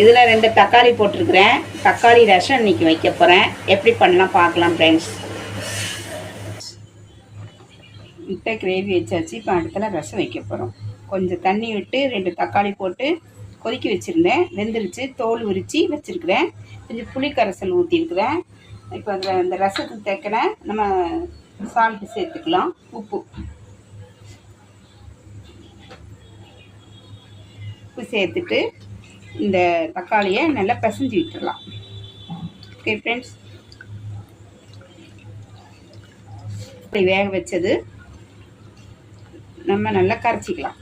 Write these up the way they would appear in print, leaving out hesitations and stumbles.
இதில் 2 தக்காளி போட்டிருக்கிறேன். தக்காளி ரசம் இன்றைக்கி வைக்க போகிறேன். எப்படி பண்ணலாம் பார்க்கலாம் ஃப்ரெண்ட்ஸ். முட்டை கிரேவி வச்சாச்சு. இப்போ அடுத்தல ரசம் வைக்க போகிறோம். கொஞ்சம் தண்ணி விட்டு 2 தக்காளி போட்டு கொதிக்க வச்சுருந்தேன். வெந்துருச்சு. தோல் உரித்து வச்சுருக்கிறேன். கொஞ்சம் புளி கரைசல் ஊற்றிருக்கிறேன். இப்போ அதில் அந்த ரசத்துக்கு தேக்கின நம்ம சால்ட்டு சேர்த்துக்கலாம். உப்பு சேர்த்துட்டு இந்த தக்காளியை நல்லா பிசைஞ்சு விட்டுடலாம். ஓகே ஃப்ரெண்ட்ஸ், வேக வச்சது நம்ம நல்லா கரைச்சிக்கலாம்.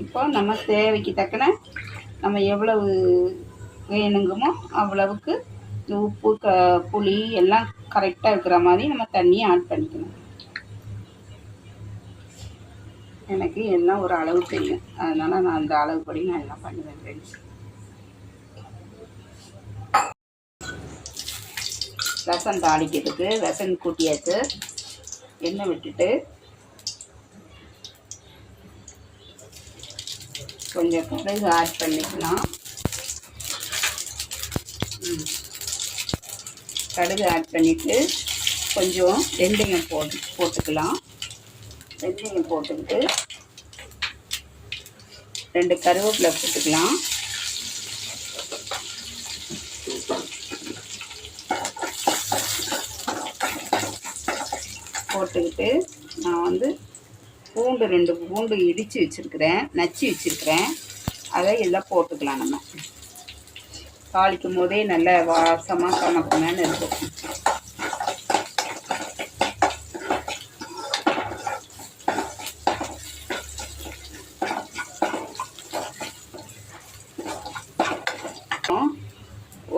இப்போ நம்ம தேவைக்கு தக்கன நம்ம எவ்வளவு வேணுங்குமோ அவ்வளவுக்கு உப்பு புளி எல்லாம் கரெக்டாக இருக்கிற மாதிரி நம்ம தண்ணியை ஆட் பண்ணிக்கணும். எனக்கு எல்லாம் ஒரு அளவு தெரியும், அதனால் நான் அந்த அளவுப்படி நான் எல்லாம் பண்ணுவேன் ஃப்ரெண்ட்ஸ். ரசம் தாளிக்கிறதுக்கு ரசம் கூட்டியாச்சு. எண்ணெய் விட்டுட்டு கொஞ்சம் கடுகு ஆட் பண்ணிக்கலாம். கடுகு ஆட் பண்ணிவிட்டு கொஞ்சம் வெந்தயம் போட்டுக்கலாம். வெந்தயம் போட்டுக்கிட்டு 2 கருவேப்பிலை போட்டுக்கலாம். போட்டுக்கிட்டு நான் பூண்டு 2 பூண்டு இடித்து வச்சுருக்கிறேன், நச்சு வச்சுருக்கிறேன். அதை எல்லாம் போட்டுக்கலாம். நம்ம தாளிக்கும் போதே நல்ல வாசமாக கமக்கணும்னு இருக்கும்.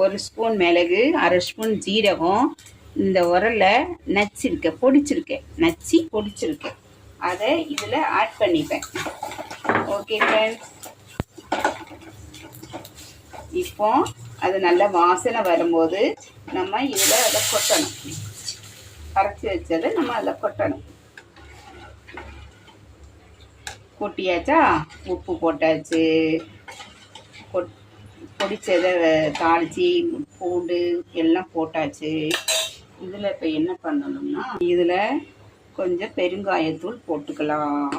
ஒரு ஸ்பூன் மிளகு, 1/2 ஸ்பூன் ஜீரகம், இந்த உரலில் நச்சு பொடிச்சிருக்கேன். அதை இதில் ஆட் பண்ணிப்பேன். ஓகே ஃப்ரெண்ட்ஸ், இப்போ அது நல்ல வாசனை வரும்போது நம்ம இதில் அதை கொட்டணும். கரைச்சி வச்சதை நம்ம அதில் கொட்டணும். கொட்டியாச்சா? உப்பு போட்டாச்சு. பொடிச்சதை தாளித்து பூண்டு எல்லாம் போட்டாச்சு. இதில் இப்போ என்ன பண்ணணும்னா இதில் கொஞ்சம் பெருங்காயத்தூள் போட்டுக்கலாம்.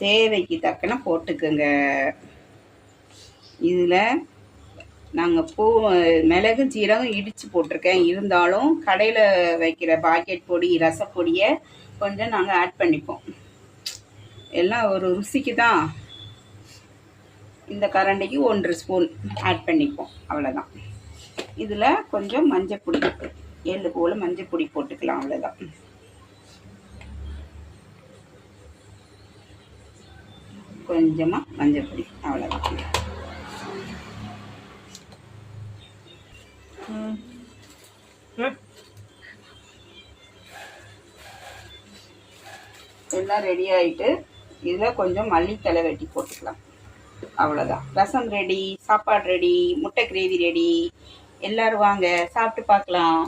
தேவைக்கு தக்கன போட்டுக்கோங்க. இதில் நாங்கள் மிளகு ஜீரகம் இடித்து போட்டிருக்கேன். இருந்தாலும் கடையில் வைக்கிற பாக்கெட் பொடி ரசப்பொடியை கொஞ்சம் நாங்கள் ஆட் பண்ணிப்போம். எல்லாம் ஒரு ருசிக்கு தான். இந்த கரண்டிக்கு 1 ஸ்பூன் ஆட் பண்ணிப்போம், அவ்வளோதான். இதில் கொஞ்சம் மஞ்சப்பொடி, 7 போல் மஞ்சப்பொடி போட்டுக்கலாம், அவ்வளோதான். கொஞ்சமாக மஞ்சப்பொடி, அவ்வளோதான். எல்லாம் ரெடி ஆகிட்டு இதில் கொஞ்சம் மல்லித்தலை வெட்டி போட்டுக்கலாம், அவ்வளோதான். ரசம் ரெடி, சாப்பாடு ரெடி, முட்டை கிரேவி ரெடி. எல்லோரும் வாங்க சாப்பிட்டு பார்க்கலாம்.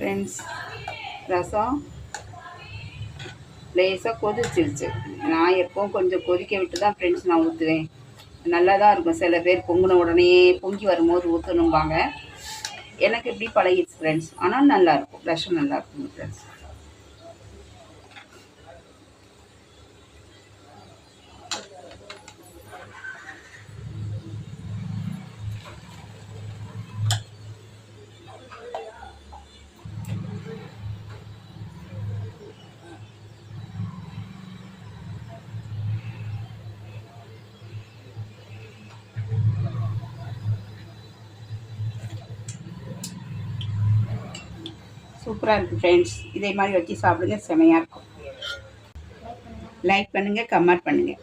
ஃப்ரெண்ட்ஸ், ரசம் லேசாக கொதிச்சிருச்சு. நான் எப்போவும் கொஞ்சம் கொதிக்க விட்டு தான் ஃப்ரெண்ட்ஸ் நான் ஊற்றுவேன். நல்லா தான் இருக்கும். சில பேர் பொங்கின உடனே பொங்கி வரும்போது ஊற்றணும்பாங்க. எனக்கு இப்படி பழகிடுச்சு ஃப்ரெண்ட்ஸ். ஆனால் நல்லாயிருக்கும், ரசம் நல்லாயிருக்கும் ஃப்ரெண்ட்ஸ். சூப்பராக இருக்குது ஃப்ரெண்ட்ஸ். இதே மாதிரி வச்சு சாப்பிடுங்க, செமையாக இருக்கும். லைக் பண்ணுங்கள், கமெண்ட் பண்ணுங்கள்.